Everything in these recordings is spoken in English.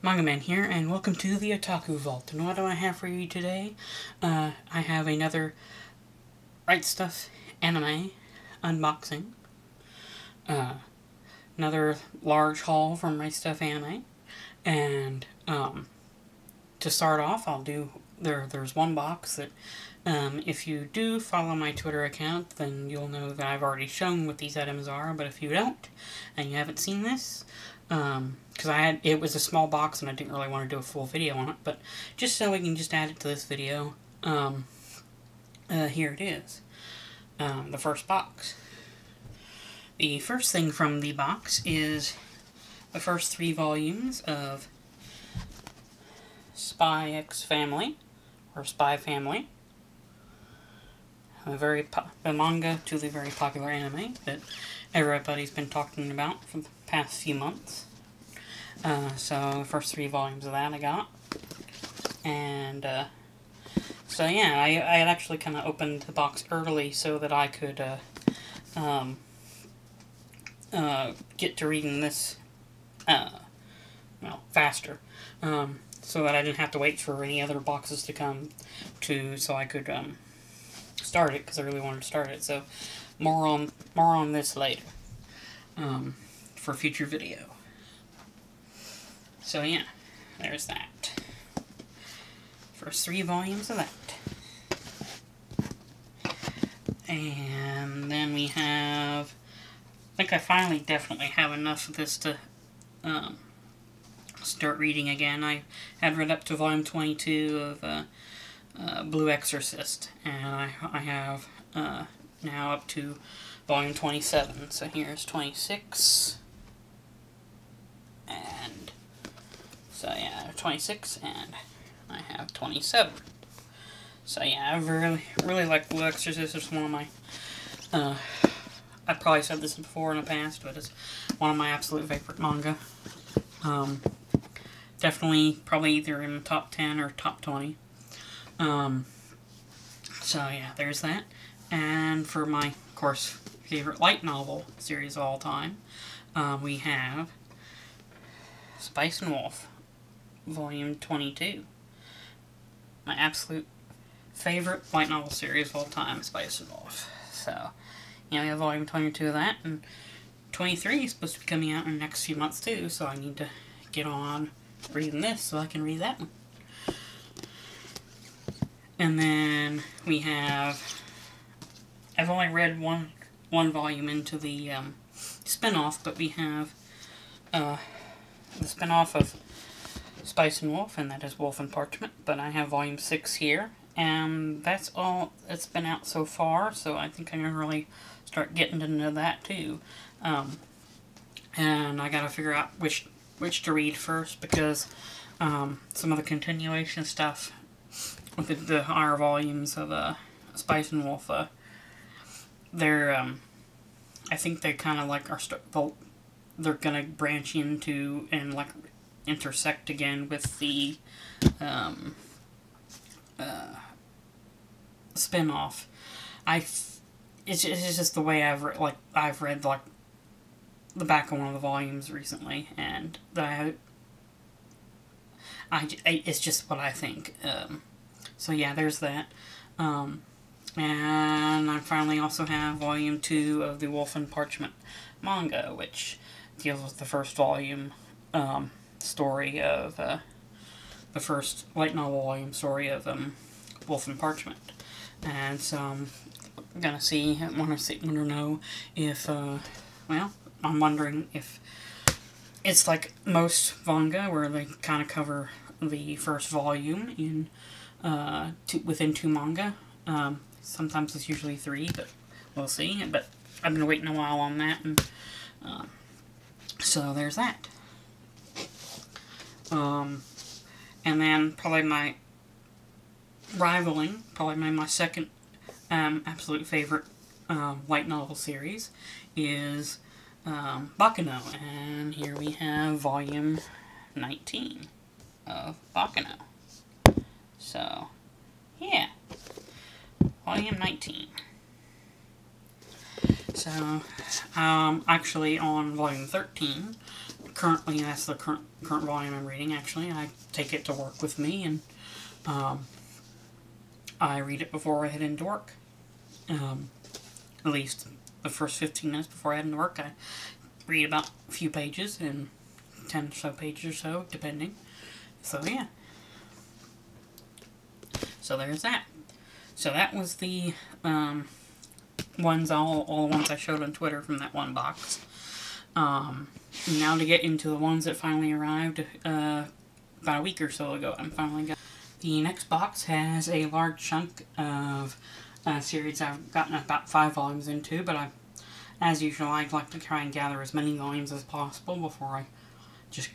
Manga Man here, and welcome to the Otaku Vault. And what do I have for you today? I have another RightStufAnime unboxing. Another large haul from RightStufAnime. And to start off, I'll do there's one box that if you do follow my Twitter account, then you'll know that I've already shown what these items are. But if you don't, and you haven't seen this, because it was a small box and I didn't really want to do a full video on it, but just so we can just add it to this video, here it is, the first box. The first thing from the box is the first 3 volumes of Spy X Family, or Spy Family, the manga to the very popular anime that everybody's been talking about for the past few months. So the first 3 volumes of that I got. And so yeah, I had actually kind of opened the box early so that I could get to reading this well, faster. So that I didn't have to wait for any other boxes to come so I could start it, because I really wanted to start it. So more on this later, for a future video. So yeah, there's that. First 3 volumes of that. And then we have, I think I finally definitely have enough of this to start reading again. I had read up to volume 22 of Blue Exorcist, and I have now up to volume 27. So here's 26, and so yeah, 26, and I have 27. So yeah, I really like Blue Exorcist. It's one of my, I probably said this before in the past, but it's one of my absolute favorite manga. Definitely, probably either in the top 10 or top 20. So yeah, there's that. And for my, of course, favorite light novel series of all time, we have Spice and Wolf, volume 22. My absolute favorite light novel series of all time, Spice and Wolf. So, you know, we have volume 22 of that, and 23 is supposed to be coming out in the next few months too, so I need to get on reading this so I can read that one. And then we have, I've only read one volume into the spin-off, but we have the spin-off of Spice and Wolf, and that is Wolf and Parchment. But I have volume 6 here, and that's all that's been out so far, so I think I'm going to really start getting into that too. And I gotta figure out which to read first, because some of the continuation stuff with the higher volumes of Spice and Wolf, they're I think they kind of like they're gonna branch into and like intersect again with the spin-off. It's just the way I've read like the back of one of the volumes recently, and it's just what I think. So yeah, there's that. And I finally also have volume 2 of the Wolf and Parchment manga, which deals with the first volume story of the first light novel volume story of Wolf and Parchment. And so I'm gonna want to know if well, I'm wondering if it's like most manga where they kind of cover the first volume in within 2 manga. Sometimes it's usually 3, but we'll see. But I've been waiting a while on that, and so there's that. And then probably my my second absolute favorite light novel series is Baccano, and here we have volume 19 of Baccano. So, yeah, volume 19. So, actually on volume 13, currently, that's the current volume I'm reading, actually. I take it to work with me, and I read it before I head into work. At least the first 15 minutes before I head into work, I read about a few pages, and 10 or so pages or so, depending. So, yeah. So, there's that. So, that was the ones, all the ones I showed on Twitter from that one box. Now to get into the ones that finally arrived about a week or so ago. I'm finally got. The next box has a large chunk of a series I've gotten about 5 volumes into, but as usual, I like to try and gather as many volumes as possible before I just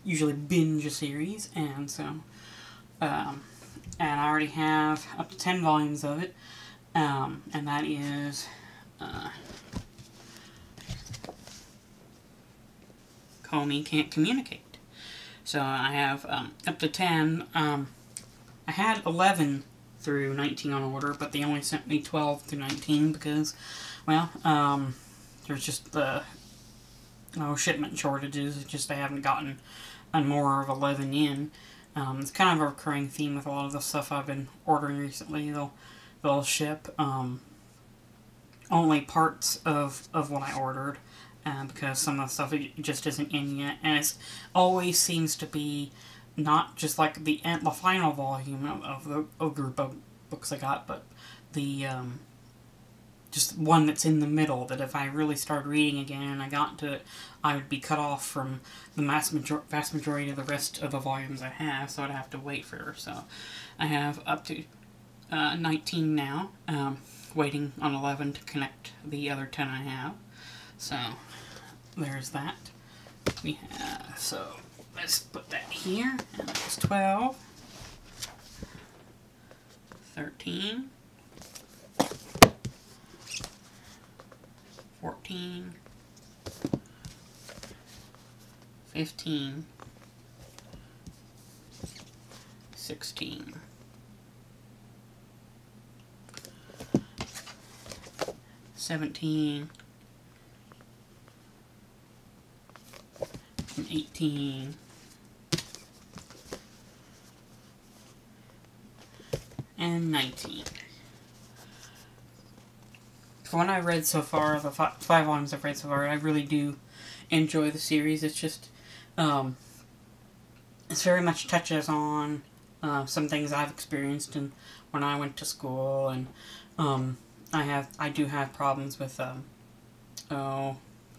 usually binge a series, and so, and I already have up to 10 volumes of it, and that is, Comey Can't Communicate. So I have, up to 10, I had 11 through 19 on order, but they only sent me 12 through 19 because, well, there's just shipment shortages. It's just I haven't gotten more of 11 in. It's kind of a recurring theme with a lot of the stuff I've been ordering recently. They'll ship only parts of what I ordered, because some of the stuff just isn't in yet, and it always seems to be not just like the final volume of the group of books I got, but the just one that's in the middle, that if I really started reading again and I got to it, I would be cut off from the vast majority of the rest of the volumes I have, so I'd have to wait for her. So I have up to 19 now, waiting on 11 to connect the other 10 I have. So there's that. We have, so let's put that here, and that's 12, 13, 14, 15, 16, 17, and 18, and 19. For what I've read so far, the 5 volumes I've read so far, I really do enjoy the series. It's just, it's very much touches on some things I've experienced and when I went to school, and I do have problems with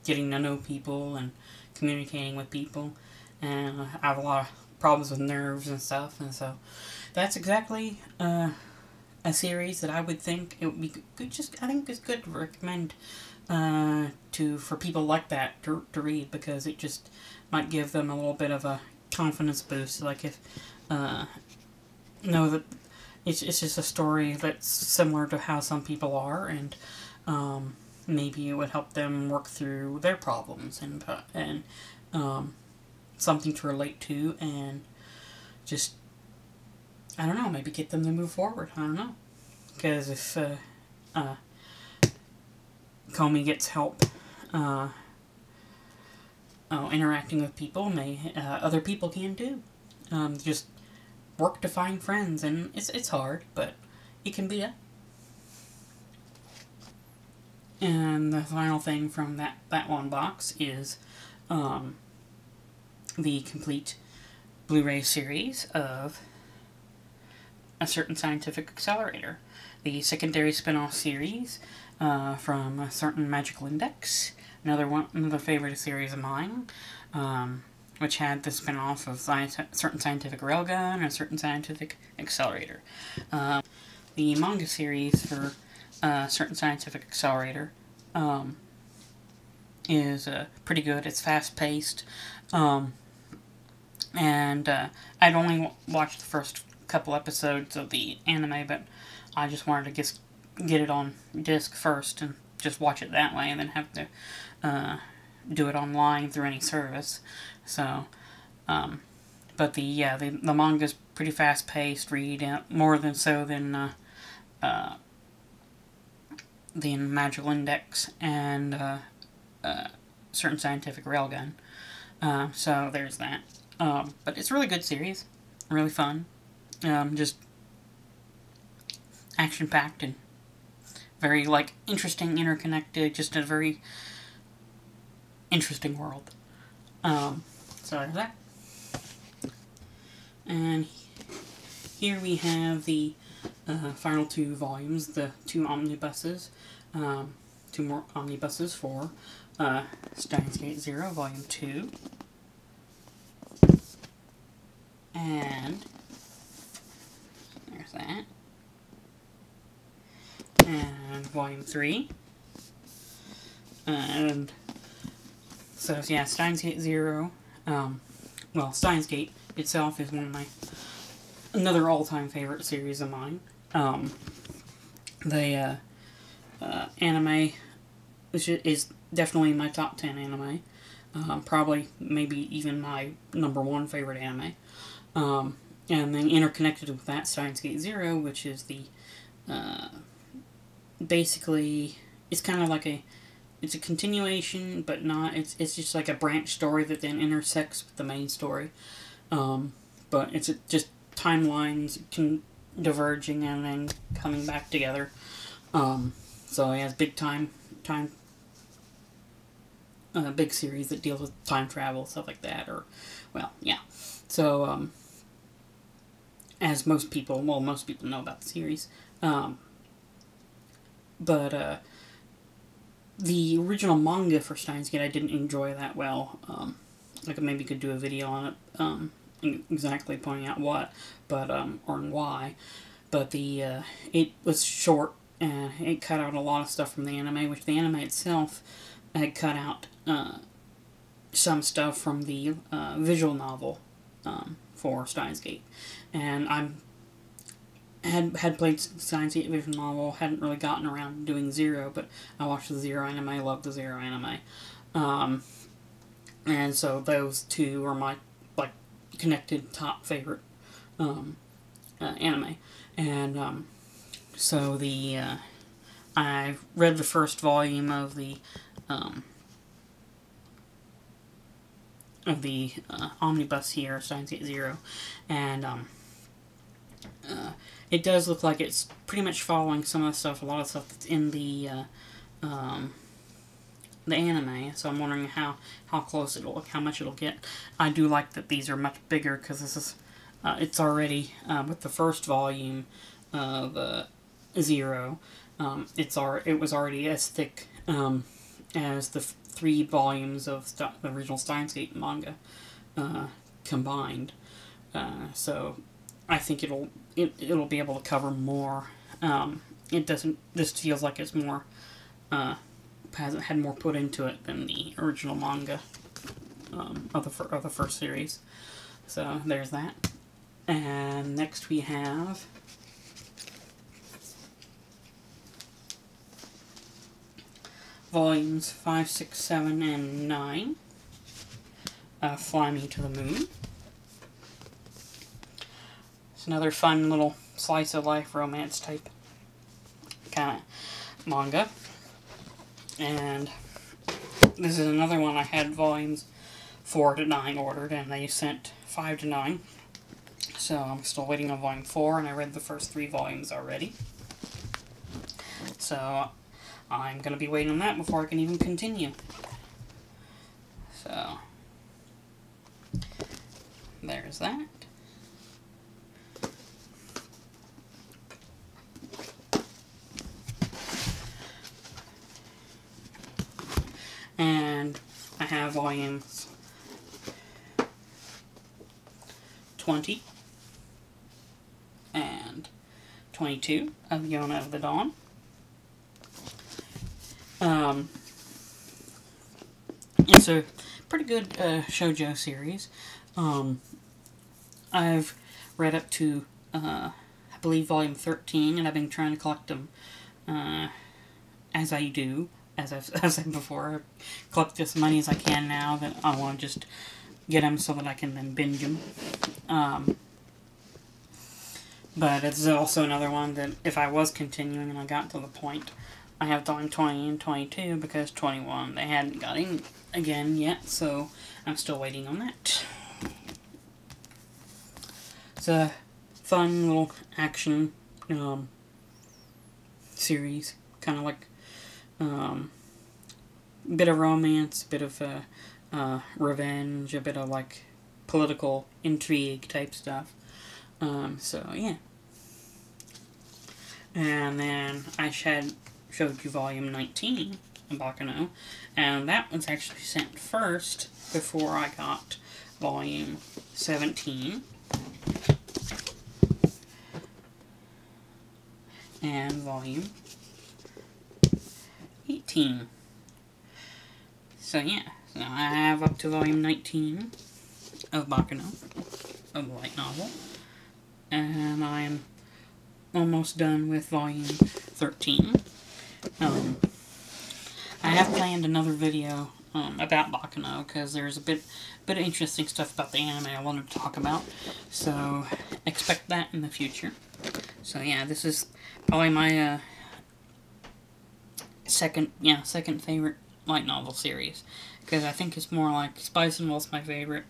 getting to know people and communicating with people, and I have a lot of problems with nerves and stuff, and so that's exactly a series that I would think it would be good. I think it's good to recommend for people like that to read, because it just might give them a little bit of a confidence boost. Like if know that it's just a story that's similar to how some people are, and maybe it would help them work through their problems, and something to relate to, and just, I don't know, maybe get them to move forward. I don't know. Because if Comey gets help interacting with people, other people can too. Just work to find friends, and it's hard, but it can be done. And the final thing from that one box is the complete Blu-ray series of A Certain Scientific Accelerator, the secondary spin-off series from A Certain Magical Index, another favorite series of mine, which had the spin-off of Certain Scientific Railgun and A Certain Scientific Accelerator. The manga series for Certain Scientific Accelerator is pretty good. It's fast-paced, and I'd only watched the first couple episodes of the anime, but I just wanted to get it on disc first and just watch it that way, and then have to do it online through any service. So, but the manga's pretty fast-paced read, more than so than the Magical Index and Certain Scientific Railgun. So there's that. But it's a really good series. Really fun. Just action-packed and very, like, interesting, interconnected, just a very interesting world. So there's that. And here we have the final 2 volumes, the 2 omnibuses, 2 more omnibuses for Steins Gate Zero, Volume 2. And there's that. And Volume 3. And so, yeah, Steins Gate Zero. Well, Steins Gate itself is one of another all-time favorite series of mine. The anime is definitely my top 10 anime. Probably, maybe even my #1 favorite anime. And then interconnected with that, Steins Gate Zero, which is the, basically, it's kind of like it's a continuation, but not, it's just like a branch story that then intersects with the main story. But it's just timelines diverging and then coming back together. So it has big series that deals with time travel, stuff like that, or, well, yeah. So, as most people know about the series. But the original manga for Steins Gate I didn't enjoy that well. Like, maybe could do a video on it, exactly pointing out what, but, or why. But it was short, and it cut out a lot of stuff from the anime, which the anime itself had cut out some stuff from the visual novel for Steins Gate. And had played Steins Gate visual novel, hadn't really gotten around to doing Zero, but I watched the Zero anime, loved the Zero anime. And so those 2 are my, like, connected top favorite anime. And so I read the first volume of the omnibus here, Steins Gate Zero, and it does look like it's pretty much following some of the stuff, a lot of stuff that's in the anime. So I'm wondering how close it'll look, how much it'll get. I do like that these are much bigger, because this is it's already with the first volume of Zero. It was already as thick as the 3 volumes of the original Steins Gate manga combined. So I think it'll be able to cover more. This feels like it's more hasn't had more put into it than the original manga of the first series. So there's that. And next we have volumes 5, 6, 7, and 9. Fly Me to the Moon. It's another fun little slice of life romance type kind of manga. And this is another one I had volumes 4 to 9 ordered, and they sent 5 to 9. So I'm still waiting on volume 4, and I read the first 3 volumes already. So I'm going to be waiting on that before I can even continue. So there's that. And I have volumes 20 and 22 of Yona of the Dawn. It's a pretty good shoujo series. I've read up to, I believe, volume 13, and I've been trying to collect them as I do. As I've said before, I collect as many as I can now that I want to just get them so that I can then binge them. But it's also another one that if I was continuing and I got to the point I have volume 20 and 22 because 21 they hadn't got in again yet, so I'm still waiting on that. It's a fun little action series, kind of like a bit of romance, a bit of revenge, a bit of like political intrigue type stuff. So yeah. And then I showed you volume 19 of Baccano, and that was actually sent first before I got volume 17. And volume 18. So yeah, so I have up to volume 19 of Baccano, of the light novel, and I'm almost done with volume 13. I have planned another video about Baccano, because there's a bit of interesting stuff about the anime I wanted to talk about, so expect that in the future. So yeah, this is probably my second favorite light novel series, because I think it's more like Spice and Wolf's my favorite,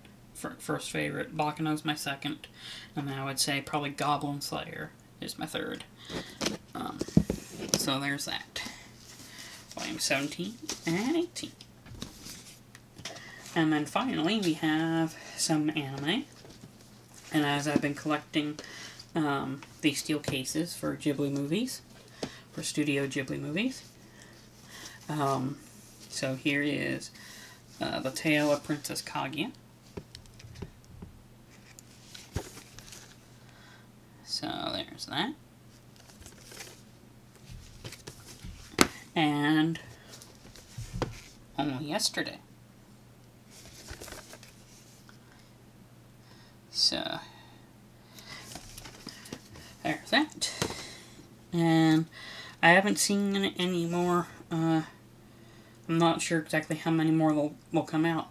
first favorite, Baccano's my second, and then I would say probably Goblin Slayer is my third. So there's that. Volume 17 and 18. And then finally we have some anime. And as I've been collecting these steel cases for Ghibli movies, for Studio Ghibli movies. So here is The Tale of Princess Kaguya. So there's that. And only yesterday. So there's that. And I haven't seen any more. I'm not sure exactly how many more will come out,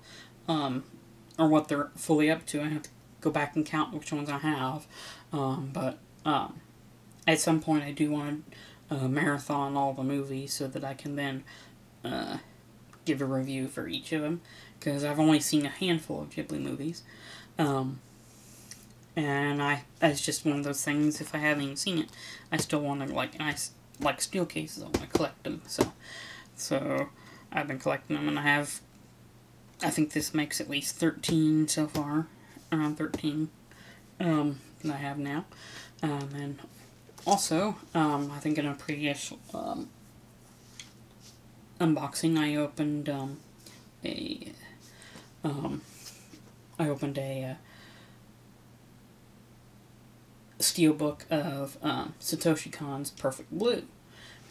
or what they're fully up to. I have to go back and count which ones I have. But at some point I do want to marathon all the movies so that I can then give a review for each of them, because I've only seen a handful of Ghibli movies. And it's just one of those things, if I haven't even seen it, I still want to, like steel cases, I want to collect them. So I've been collecting them, and I think this makes at least 13 so far, around 13, that I have now. And also, I think in a previous unboxing, I opened a steelbook of Satoshi Kon's Perfect Blue,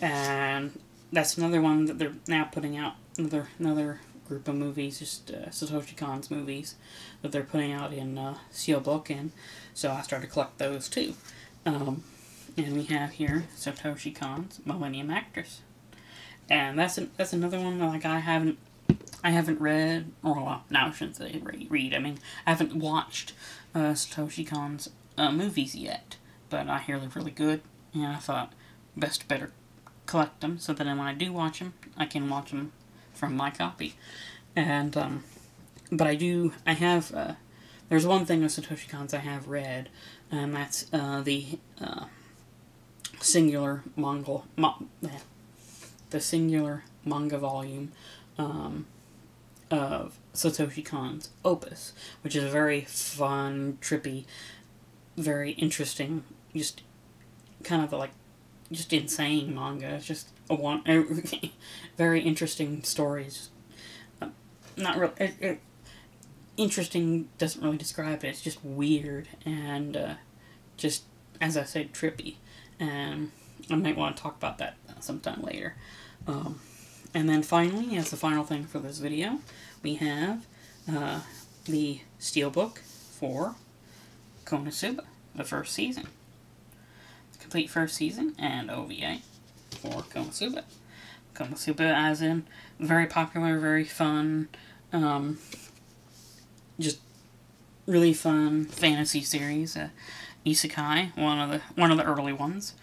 and that's another one that they're now putting out, another group of movies, just Satoshi Kon's movies that they're putting out in steelbook, and so I started to collect those too. And we have here Satoshi Kon's Millennium Actress, and that's another one that, like, I haven't read, or well, no, I shouldn't say read. I mean, I haven't watched Satoshi Kon's movies yet, but I hear they're really good, and I thought better collect them so that when I do watch them, I can watch them from my copy. And but I have there's one thing with Satoshi Kon's I have read, and that's the singular manga volume of Satoshi Kon's Opus, which is a very fun, trippy, very interesting, just kind of like just insane manga. It's just very interesting stories. Not really interesting. Doesn't really describe it. It's just weird and just, as I said, trippy. And I might want to talk about that sometime later. And then finally, as the final thing for this video, we have the steelbook for Konosuba, the first season. The complete first season and OVA for Konosuba. Konosuba, as in very popular, very fun, just really fun fantasy series. Isekai, one of the early ones,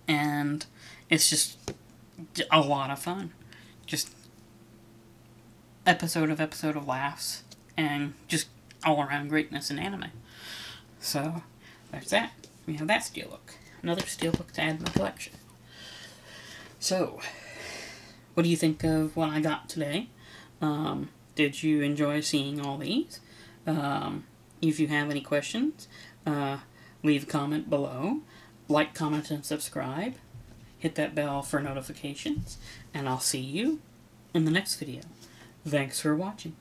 and it's just a lot of fun. Just episode of laughs and just all around greatness in anime. So there's that. We have that steelbook. Another steelbook to add to my collection. So, what do you think of what I got today? Did you enjoy seeing all these? If you have any questions, leave a comment below. Like, comment, and subscribe. Hit that bell for notifications. And I'll see you in the next video. Thanks for watching.